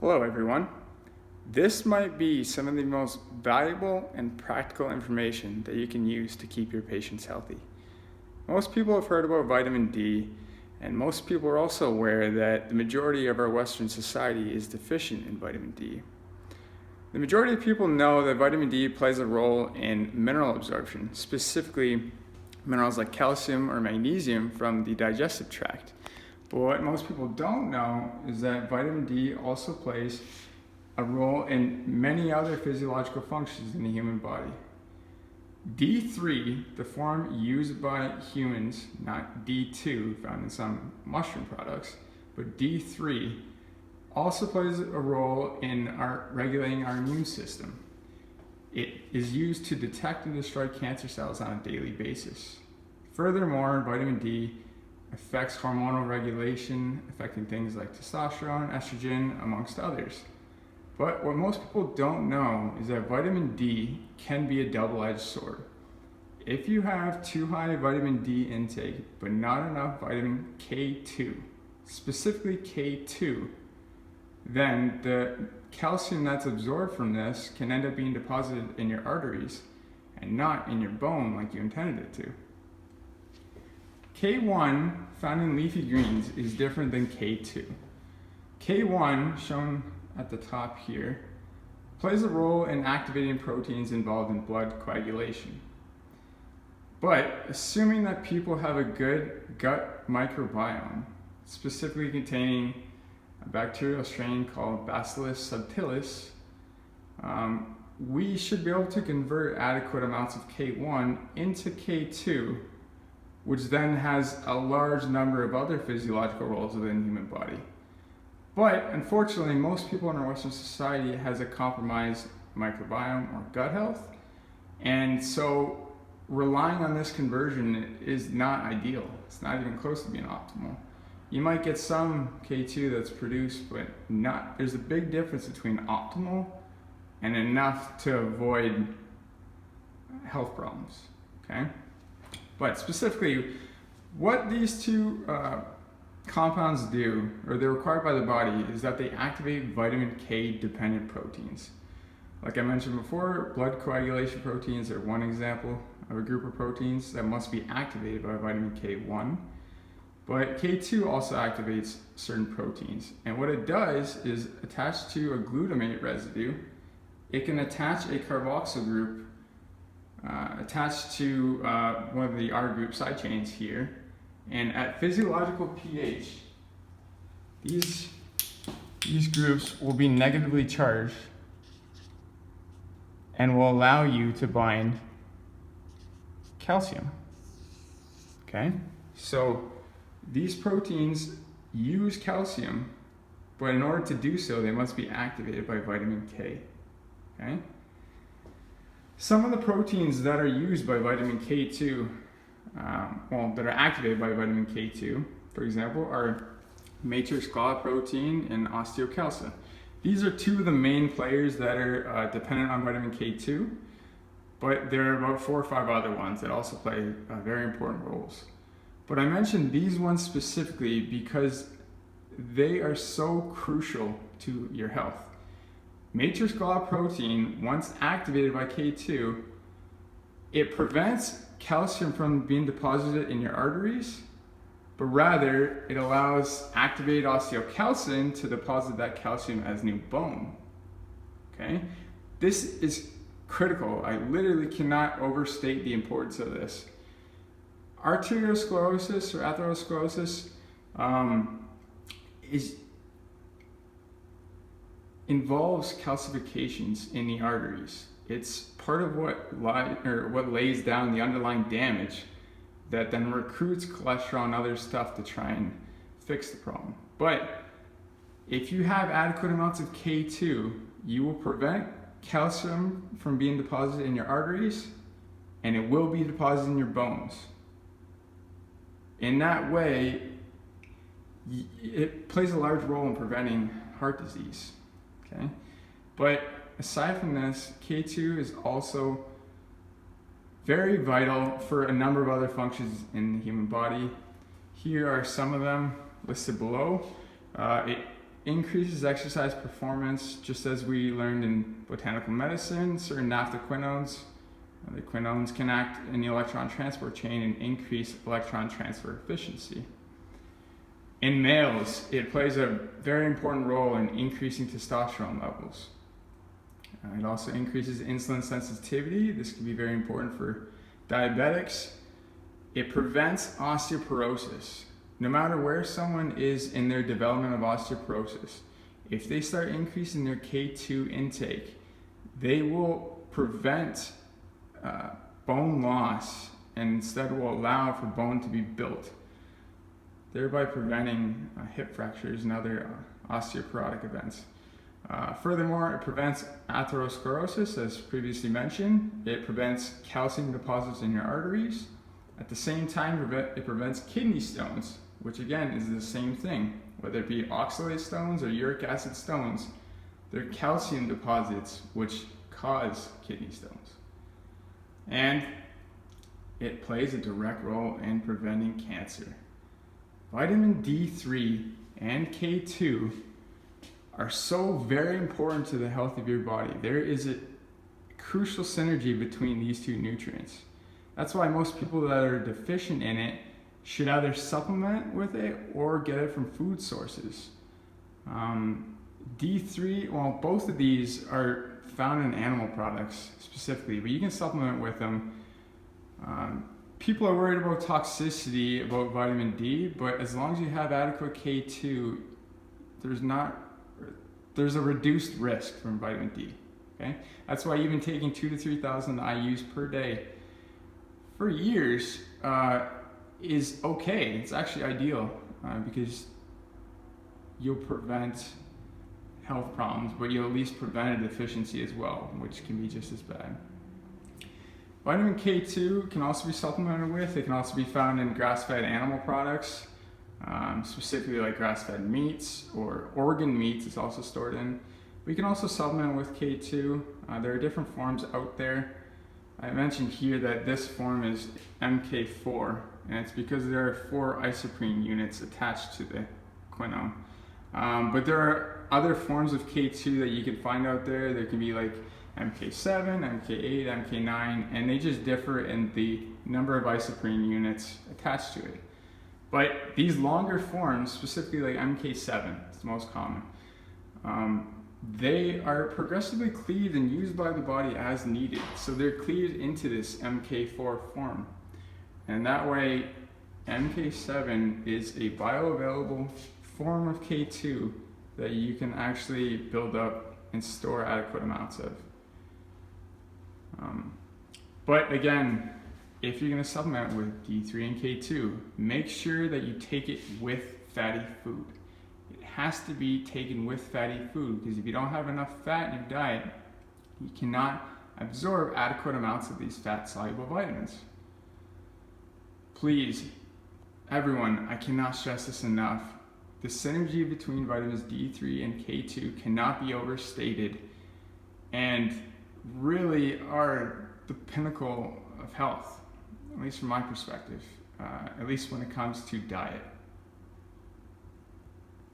Hello everyone. This might be some of the most valuable and practical information that you can use to keep your patients healthy. Most people have heard about vitamin D, and most people are also aware that the majority of our Western society is deficient in vitamin D. The majority of people know that vitamin D plays a role in mineral absorption, specifically minerals like calcium or magnesium from the digestive tract. But what most people don't know is that vitamin D also plays a role in many other physiological functions in the human body. D3, the form used by humans, not D2 found in some mushroom products, but D3 also plays a role in regulating our immune system. It is used to detect and destroy cancer cells on a daily basis. Furthermore, vitamin D affects hormonal regulation, affecting things like testosterone, estrogen, amongst others. But what most people don't know is that vitamin D can be a double-edged sword. If you have too high a vitamin D intake, but not enough vitamin K2, specifically K2, then the calcium that's absorbed from this can end up being deposited in your arteries and not in your bone like you intended it to. K1, found in leafy greens, is different than K2. K1, shown at the top here, plays a role in activating proteins involved in blood coagulation. But assuming that people have a good gut microbiome, specifically containing a bacterial strain called Bacillus subtilis, we should be able to convert adequate amounts of K1 into K2, which then has a large number of other physiological roles within the human body. But unfortunately, most people in our Western society has a compromised microbiome or gut health, and so relying on this conversion is not ideal. It's not even close to being optimal. You might get some K2 that's produced, but not. There's a big difference between optimal and enough to avoid health problems, okay? But specifically, what these two compounds do, or they're required by the body, is that they activate vitamin K dependent proteins. Like I mentioned before, blood coagulation proteins are one example of a group of proteins that must be activated by vitamin K1. But K2 also activates certain proteins. And what it does is attach to a glutamate residue. It can attach a carboxyl group attached to one of the R group side chains here. And at physiological pH, these groups will be negatively charged and will allow you to bind calcium. Okay? So these proteins use calcium, but in order to do so, they must be activated by vitamin K. Okay? Some of the proteins that are used by vitamin K2, that are activated by vitamin K2, for example, are matrix GLA protein and osteocalcin. These are two of the main players that are dependent on vitamin K2, but there are about 4 or 5 other ones that also play very important roles. But I mentioned these ones specifically because they are so crucial to your health. Matrix GLA protein, once activated by K2, it prevents calcium from being deposited in your arteries, but rather it allows activated osteocalcin to deposit that calcium as new bone. Okay? This is critical. I literally cannot overstate the importance of this. Arteriosclerosis or atherosclerosis involves calcifications in the arteries. It's part of what lays down the underlying damage that then recruits cholesterol and other stuff to try and fix the problem. But if you have adequate amounts of K2, you will prevent calcium from being deposited in your arteries, and it will be deposited in your bones. In that way, it plays a large role in preventing heart disease. Okay? But aside from this, K2 is also very vital for a number of other functions in the human body. Here are some of them listed below. It increases exercise performance, just as we learned in botanical medicine. Certain naphthoquinones, the quinones can act in the electron transport chain and increase electron transfer efficiency. In males, it plays a very important role in increasing testosterone levels. It also increases insulin sensitivity. This can be very important for diabetics. It prevents osteoporosis. No matter where someone is in their development of osteoporosis, if they start increasing their K2 intake, they will prevent bone loss and instead will allow for bone to be built, thereby preventing hip fractures and other osteoporotic events. Furthermore, it prevents atherosclerosis, as previously mentioned. It prevents calcium deposits in your arteries. At the same time, it prevents kidney stones, which again is the same thing. Whether it be oxalate stones or uric acid stones, they're calcium deposits which cause kidney stones. And it plays a direct role in preventing cancer. Vitamin D3 and K2 are so very important to the health of your body. There is a crucial synergy between these two nutrients. That's why most people that are deficient in it should either supplement with it or get it from food sources. D3, well, both of these are found in animal products specifically, but you can supplement with them. People are worried about toxicity about vitamin D, but as long as you have adequate K2, there's a reduced risk from vitamin D. Okay, that's why even taking 2,000 to 3,000 IUs per day for years is okay. It's actually ideal because you'll prevent health problems, but you'll at least prevent a deficiency as well, which can be just as bad. Vitamin K2 can also be supplemented with. It can also be found in grass-fed animal products, specifically like grass-fed meats or organ meats is also stored in. We can also supplement with K2. There are different forms out there. I mentioned here that this form is MK4, and it's because there are 4 isoprene units attached to the quinone. But there are other forms of K2 that you can find out there. There can be like MK7, MK8, MK9, and they just differ in the number of isoprene units attached to it. But these longer forms, specifically like MK7, it's the most common, they are progressively cleaved and used by the body as needed. So they're cleaved into this MK4 form. And that way, MK7 is a bioavailable form of K2 that you can actually build up and store adequate amounts of. But again, if you're going to supplement with D3 and K2, make sure that you take it with fatty food. It has to be taken with fatty food, because if you don't have enough fat in your diet, you cannot absorb adequate amounts of these fat-soluble vitamins. Please, everyone, I cannot stress this enough. The synergy between vitamins D3 and K2 cannot be overstated and really are the pinnacle of health, at least from my perspective, at least when it comes to diet.